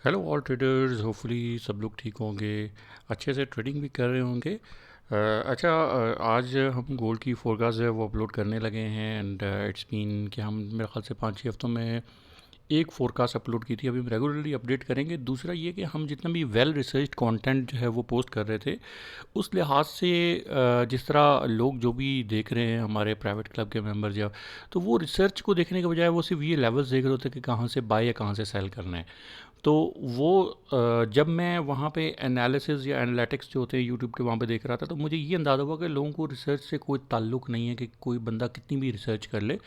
Hello all traders, hopefully सब लोग ठीक होंगे, अच्छे से ट्रेडिंग भी कर रहे होंगे। अच्छा, आज हम गोल्ड की फोरकास्ट है वो अपलोड करने लगे हैं एंड इट्स बीन कि हम मेरे ख्याल से 5-6 हफ्तों में एक फोरकास्ट अपलोड की थी। अभी हम रेगुलरली अपडेट करेंगे। दूसरा ये कि हम जितना भी वेल रिसर्च्ड कंटेंट जो है वो पोस्ट कर रहे थे, उस लिहाज से जिस तरह लोग जो भी देख रहे हैं हमारे प्राइवेट क्लब के मेंबर्स या, तो वो रिसर्च को देखने के बजाय वो सिर्फ ये लेवल्स देख रहे होते कि कहाँ से बाय या कहाँ से सेल करना है। तो वो जब मैं वहाँ पे एनालिसिस या एनालिटिक्स जो होते हैं यूट्यूब के वहाँ पे देख रहा था, तो मुझे ये अंदाज़ा हुआ कि लोगों को रिसर्च से कोई ताल्लुक़ नहीं है कि कोई बंदा कितनी भी रिसर्च कर ले।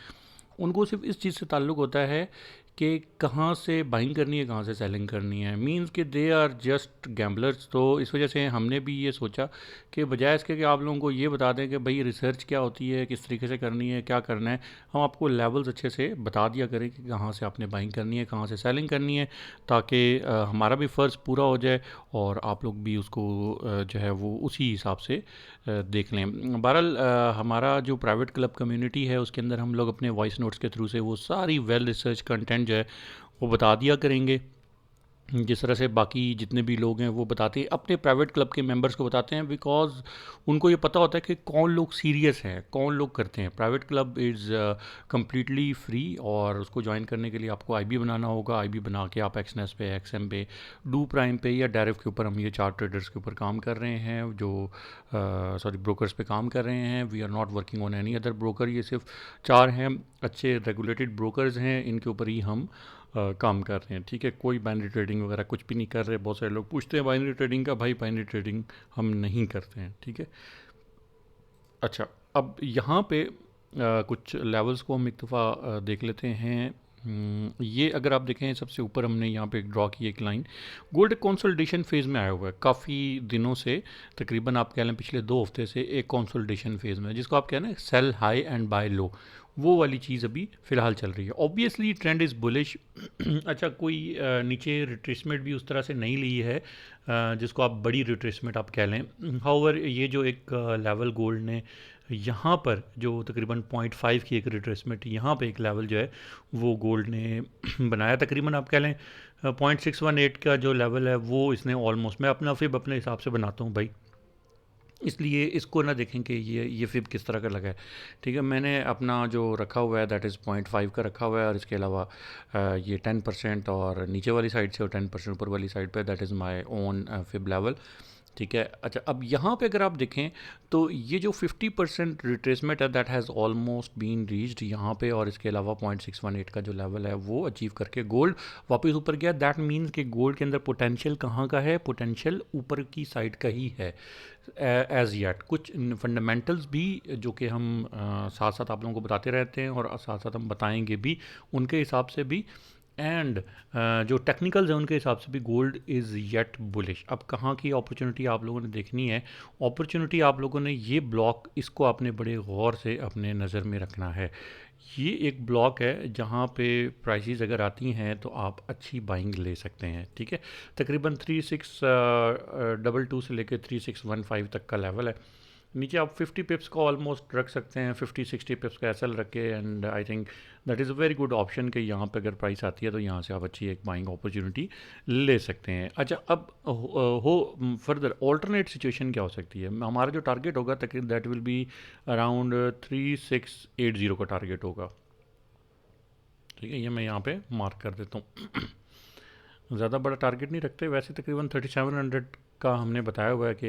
उनको सिर्फ इस चीज़ से ताल्लुक़ होता है कि कहाँ से बाइंग करनी है, कहाँ से सेलिंग करनी है। मींस कि दे आर जस्ट गैम्बलर्स। तो इस वजह से हमने भी ये सोचा कि बजाय इसके कि आप लोगों को ये बता दें कि भाई रिसर्च क्या होती है, किस तरीके से करनी है, क्या करना है, हम आपको लेवल्स अच्छे से बता दिया करें कि कहाँ से आपने बाइंग करनी है, कहाँ से सेलिंग करनी है, ताकि हमारा भी फ़र्ज़ पूरा हो जाए और आप लोग भी उसको जो है वो उसी हिसाब से देख लें। बहरहाल हमारा जो प्राइवेट क्लब कम्युनिटी है उसके अंदर हम लोग अपने वॉइस नोट्स के थ्रू से वो सारी वेल रिसर्च कंटेंट जो है वो बता दिया करेंगे। जिस तरह से बाकी जितने भी लोग हैं वो बताते हैं, अपने प्राइवेट क्लब के मेंबर्स को बताते हैं, बिकॉज उनको ये पता होता है कि कौन लोग सीरियस हैं, कौन लोग करते हैं। Private club is completely free और उसको ज्वाइन करने के लिए आपको आईबी बनाना होगा। आईबी बना के आप एक्सनेस पे, एक्सएम पे, डू प्राइम पे या डायरेक्ट के ऊपर हम ये 4 ट्रेडर्स के ऊपर काम कर रहे हैं, जो सॉरी ब्रोकर्स पे काम कर रहे हैं। We are not working on any other broker. ये सिर्फ 4 हैं अच्छे रेगुलेटेड ब्रोकर्स हैं, इनके ऊपर ही हम काम कर रहे हैं। ठीक है, कोई बाइनरी ट्रेडिंग वगैरह कुछ भी नहीं कर रहे। बहुत सारे लोग पूछते हैं बाइनरी ट्रेडिंग का, भाई बाइनरी ट्रेडिंग हम नहीं करते हैं। ठीक है। अच्छा, अब यहाँ पे कुछ लेवल्स को हम एक दफ़ा देख लेते हैं। ये अगर आप देखें सबसे ऊपर हमने यहाँ पे ड्रॉ की एक लाइन, गोल्ड कंसोलिडेशन फेज़ में आया हुआ है काफ़ी दिनों से। तकरीबन आप कह लें पिछले 2 हफ्ते से एक कंसोलिडेशन फेज़ में है, जिसको आप कह लें सेल हाई एंड बाय लो। वो वाली चीज़ अभी फ़िलहाल चल रही है। Obviously trend is bullish. अच्छा, कोई नीचे रिट्रेसमेंट भी उस तरह से नहीं ली है जिसको आप बड़ी रिट्रेसमेंट आप कह लें। हाउएवर ये जो एक लेवल गोल्ड ने यहाँ पर जो तकरीबन 0.5 की एक रिट्रेसमेंट, यहाँ पे एक लेवल जो है वो गोल्ड ने बनाया। तकरीबन आप कह लें 0.618 का जो लेवल है वो इसने ऑलमोस्ट, मैं अपना फिब अपने हिसाब से बनाता हूँ भाई, इसलिए इसको ना देखें कि ये फिब किस तरह का लगा है। ठीक है, मैंने अपना जो रखा हुआ है दैट इज़ 0.5 का रखा हुआ है, और इसके अलावा ये 10% और नीचे वाली साइड से और 10% ऊपर वाली साइड पे that is my own fib level. ठीक है। अच्छा, अब यहाँ पे अगर आप देखें तो ये जो 50% रिट्रेसमेंट है that has almost been reached यहाँ पे, और इसके अलावा 0.618 का जो लेवल है वो अचीव करके गोल्ड वापस ऊपर गया। दैट मीन्स कि गोल्ड के अंदर पोटेंशियल कहाँ का है, पोटेंशियल ऊपर की साइड का ही है एज येट। कुछ फंडामेंटल्स भी जो कि हम साथ साथ आप लोगों को बताते रहते हैं और साथ साथ हम बताएंगे भी, उनके हिसाब से भी, एंड जो टेक्निकल्स हैं उनके हिसाब से भी गोल्ड इज़ येट बुलिश। अब कहाँ की अपॉर्चुनिटी आप लोगों ने देखनी है, अपॉर्चुनिटी आप लोगों ने ये ब्लॉक, इसको आपने बड़े गौर से अपने नज़र में रखना है। ये एक ब्लॉक है जहाँ पे प्राइसेस अगर आती हैं तो आप अच्छी बाइंग ले सकते हैं। ठीक है, तकरीबन 3622 से लेकर 3615 तक का लेवल है। नीचे आप 50 पिप्स का ऑलमोस्ट रख सकते हैं, 50-60 पिप्स का एसएल रख के, and I think that is a very good option कि यहाँ पे अगर प्राइस आती है तो यहाँ से आप अच्छी एक बाइंग अपॉर्चुनिटी ले सकते हैं। अच्छा, अब हो फर्दर ऑल्टरनेट सिचुएशन क्या हो सकती है। हमारा जो टारगेट होगा तकरीबन दैट विल बी अराउंड 3680 का टारगेट होगा। ठीक है, ये मैं यहाँ पे मार्क कर देता हूँ। ज़्यादा बड़ा टारगेट नहीं रखते वैसे। तकरीबन 3700 का हमने बताया हुआ है कि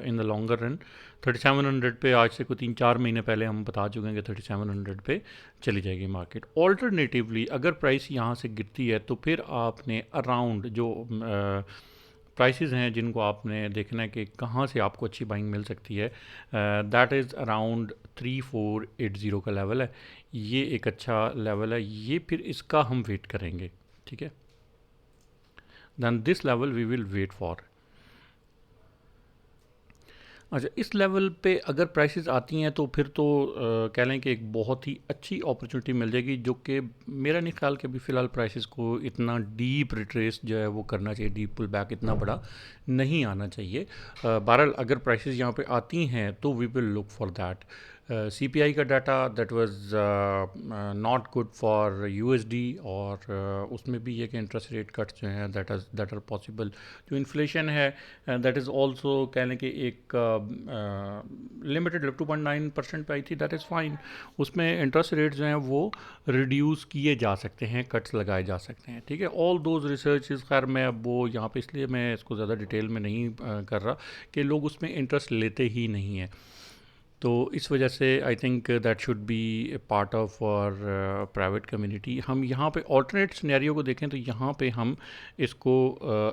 इन द लॉन्गर रन 3700 पे आज से कोई 3-4 महीने पहले हम बता चुके हैं कि 3700 पे चली जाएगी मार्केट। ऑल्टरनेटिवली अगर प्राइस यहाँ से गिरती है तो फिर आपने अराउंड जो प्राइसेस हैं जिनको आपने देखना है कि कहाँ से आपको अच्छी बाइंग मिल सकती है, दैट इज़ अराउंड 3480 का लेवल है। ये एक अच्छा लेवल है, ये फिर इसका हम वेट करेंगे। ठीक है, then this level we will wait for। अच्छा, इस लेवल पे अगर प्राइसेस आती हैं तो फिर तो कह लें कि एक बहुत ही अच्छी अपॉर्चुनिटी मिल जाएगी, जो कि मेरा नहीं ख्याल कि अभी फ़िलहाल प्राइसेस को इतना डीप रिट्रेस जो है वो करना चाहिए, डीप पुल बैक इतना बड़ा नहीं आना चाहिए। बहरहाल अगर प्राइसेस यहाँ पे आती हैं तो we will look for that. CPI का data that was not good for USD, और उसमें भी ये कि इंटरेस्ट रेट कट्स जो हैं दैट आर पॉसिबल। जो इन्फ्लेशन है दैट इज़ ऑल्सो कह लें कि एक लिमिटेड 2.9% पे आई थी, दैट इज़ फाइन। उसमें इंटरेस्ट रेट जो हैं वो रिड्यूस किए जा सकते हैं, कट्स लगाए जा सकते हैं, ठीक है। ऑल दोज रिसर्च, खैर मैं अब वो यहाँ पे इसलिए मैं इसको ज़्यादा डिटेल में नहीं कर रहा कि लोग उसमें इंटरेस्ट लेते ही नहीं हैं। तो इस वजह से I think that should be a part of our private community. हम यहाँ पे ऑल्टरनेट सिनेरियो को देखें तो यहाँ पे हम इसको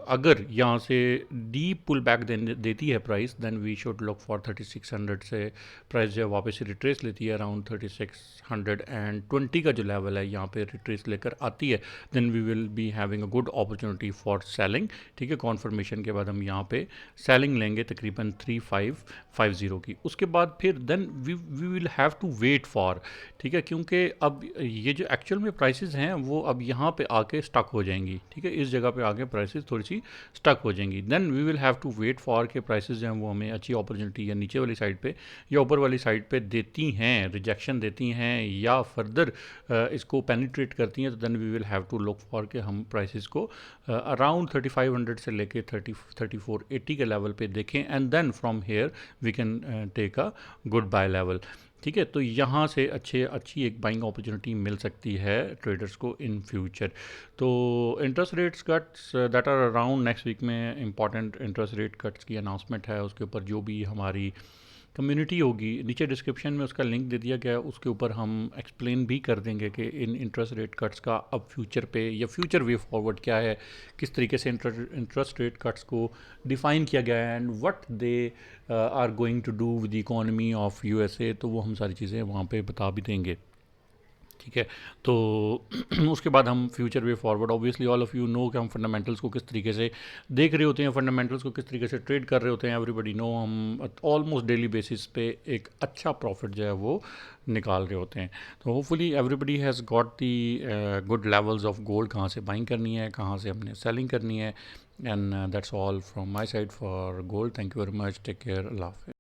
अगर यहाँ से डीप पुल बैक देती है price, then we should look for 3600 से प्राइस जो है वापस रिट्रेस लेती है अराउंड 3620 का जो लेवल है यहाँ पे रिट्रेस लेकर आती है, then we will be having a good opportunity for selling, ठीक है। कॉन्फर्मेशन के बाद हम यहाँ पे सेलिंग लेंगे तकरीबन 3550 की। उसके बाद फिर then we will have to wait for, ठीक है, क्योंकि अब ये जो एक्चुअल में प्राइसेस हैं वो अब यहाँ पे आके स्टक हो जाएंगी, ठीक है। इस जगह पे आके प्राइसेस थोड़ी सी स्टक हो जाएंगी, then we will have to wait for के प्राइसेस जो हैं वो हमें अच्छी अपॉर्चुनिटी या नीचे वाली साइड पे या ऊपर वाली साइड पे देती हैं, रिजेक्शन देती हैं या फर्दर इसको पेनिट्रेट करती हैं, तो then we will have to look for के हम प्राइसेस को अराउंड 3500 से लेके 3480 के लेवल पे देखें, and then from here we can take a good buy level, ठीक है। तो यहाँ से अच्छी एक बाइंग अपॉर्चुनिटी मिल सकती है ट्रेडर्स को इन फ्यूचर। तो interest rates cuts that are around next week में इंपॉर्टेंट इंटरेस्ट रेट कट्स की अनाउंसमेंट है, उसके ऊपर जो भी हमारी कम्युनिटी होगी, नीचे डिस्क्रिप्शन में उसका लिंक दे दिया गया है, उसके ऊपर हम एक्सप्लेन भी कर देंगे कि इन इंटरेस्ट रेट कट्स का अब फ्यूचर पे या फ्यूचर वे फॉरवर्ड क्या है, किस तरीके से इंटरेस्ट रेट कट्स को डिफ़ाइन किया गया है and what they are going to do with the economy of USA। तो वो हम सारी चीज़ें वहाँ पे बता भी देंगे, ठीक है। तो उसके बाद हम future way forward, obviously all of you know कि हम फंडामेंटल्स को किस तरीके से देख रहे होते हैं, फंडामेंटल्स को किस तरीके से ट्रेड कर रहे होते हैं, एवरीबडी नो हम ऑलमोस्ट डेली बेसिस पे एक अच्छा प्रॉफिट जो है वो निकाल रहे होते हैं। तो hopefully everybody has got the good levels of gold, कहाँ से बाइंग करनी है, कहाँ से हमने सेलिंग करनी है, and that's all from my side for gold. Thank you very much, take care, Allah हाफ़िज़।